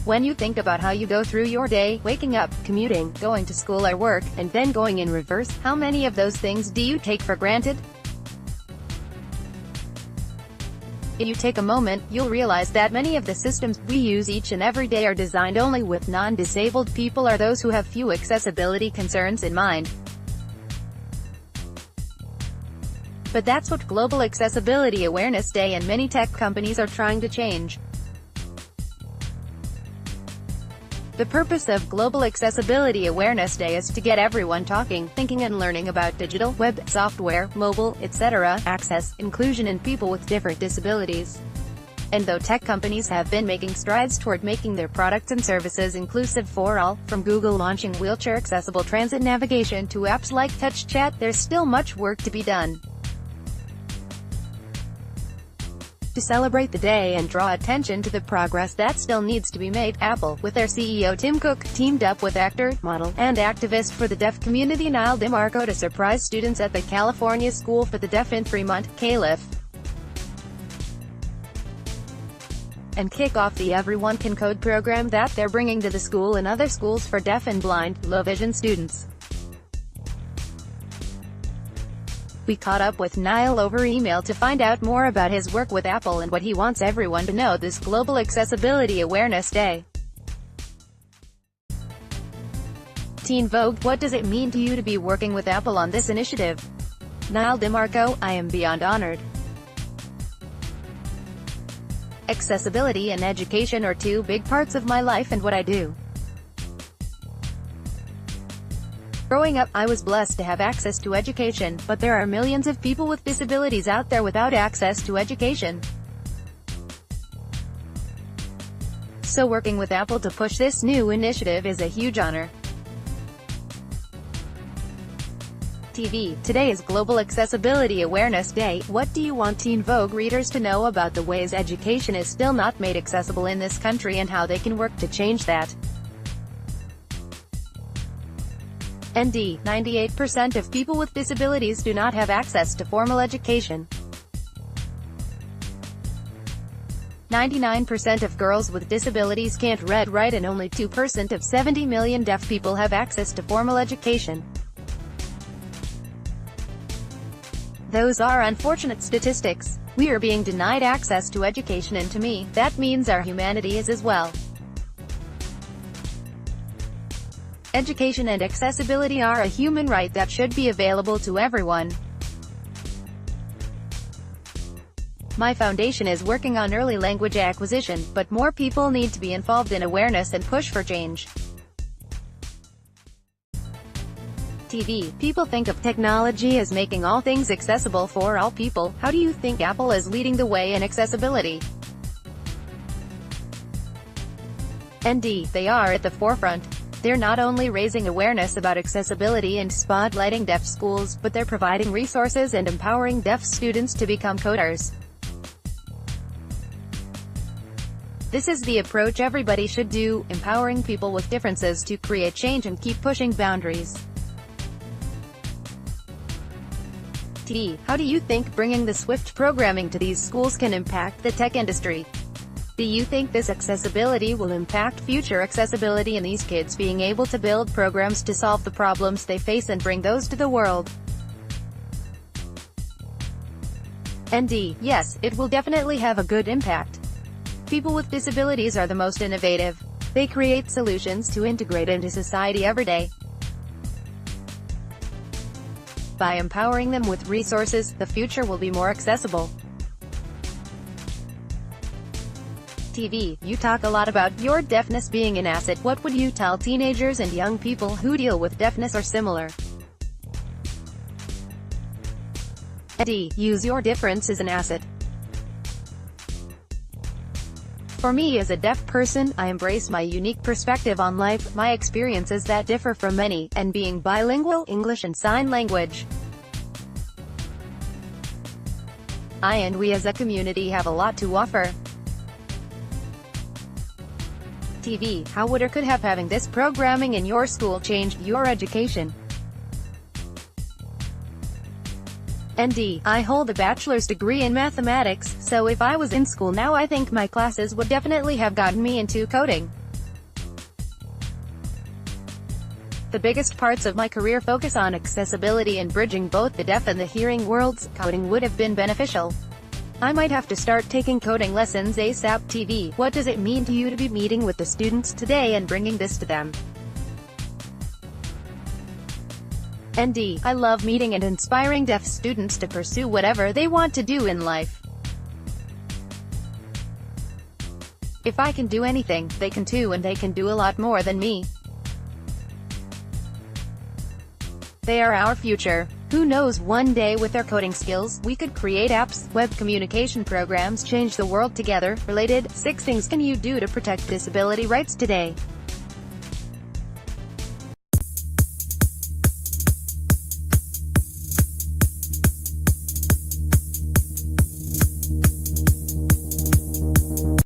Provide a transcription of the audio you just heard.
When you think about how you go through your day, waking up, commuting, going to school or work, and then going in reverse, how many of those things do you take for granted? If you take a moment, you'll realize that many of the systems we use each and every day are designed only with non-disabled people or those who have few accessibility concerns in mind. But that's what Global Accessibility Awareness Day and many tech companies are trying to change. The purpose of Global Accessibility Awareness Day is to get everyone talking, thinking and learning about digital, web, software, mobile, etc., access, inclusion and people with different disabilities. And though tech companies have been making strides toward making their products and services inclusive for all, from Google launching wheelchair-accessible transit navigation to apps like Touch Chat, there's still much work to be done. To celebrate the day and draw attention to the progress that still needs to be made, Apple, with their CEO Tim Cook, teamed up with actor, model, and activist for the deaf community Nyle DiMarco to surprise students at the California School for the Deaf in Fremont, CALIF, and kick off the Everyone Can Code program that they're bringing to the school and other schools for deaf and blind, low-vision students. We caught up with Nyle over email to find out more about his work with Apple and what he wants everyone to know this Global Accessibility Awareness Day. Teen Vogue, what does it mean to you to be working with Apple on this initiative? Nyle DiMarco, I am beyond honored. Accessibility and education are two big parts of my life and what I do. Growing up, I was blessed to have access to education, but there are millions of people with disabilities out there without access to education. So working with Apple to push this new initiative is a huge honor. TV. Today is Global Accessibility Awareness Day. What do you want Teen Vogue readers to know about the ways education is still not made accessible in this country and how they can work to change that? ND, 98% of people with disabilities do not have access to formal education. 99% of girls with disabilities can't read, write, and only 2% of 70 million deaf people have access to formal education. Those are unfortunate statistics. We are being denied access to education, and to me, that means our humanity is as well. Education and accessibility are a human right that should be available to everyone. My foundation is working on early language acquisition, but more people need to be involved in awareness and push for change. TV. People think of technology as making all things accessible for all people. How do you think Apple is leading the way in accessibility? ND. They are at the forefront. They're not only raising awareness about accessibility and spotlighting deaf schools, but they're providing resources and empowering deaf students to become coders. This is the approach everybody should do, empowering people with differences to create change and keep pushing boundaries. T. How do you think bringing the Swift programming to these schools can impact the tech industry? Do you think this accessibility will impact future accessibility in these kids being able to build programs to solve the problems they face and bring those to the world? ND. Yes, it will definitely have a good impact. People with disabilities are the most innovative. They create solutions to integrate into society every day. By empowering them with resources, the future will be more accessible. TV. You talk a lot about your deafness being an asset. What would you tell teenagers and young people who deal with deafness or similar? D. Use your difference as an asset. For me as a deaf person, I embrace my unique perspective on life, my experiences that differ from many, and being bilingual, English and sign language. I and we as a community have a lot to offer. TV. How would or could have having this programming in your school changed your education? ND. I hold a bachelor's degree in mathematics, so if I was in school now I think my classes would definitely have gotten me into coding. The biggest parts of my career focus on accessibility and bridging both the deaf and the hearing worlds. Coding would have been beneficial. I might have to start taking coding lessons ASAP. TV. What does it mean to you to be meeting with the students today and bringing this to them? ND. I love meeting and inspiring deaf students to pursue whatever they want to do in life. If I can do anything, they can too, and they can do a lot more than me. They are our future. Who knows, one day with their coding skills, we could create apps, web communication programs, change the world together. Related, 6 things can you do to protect disability rights today?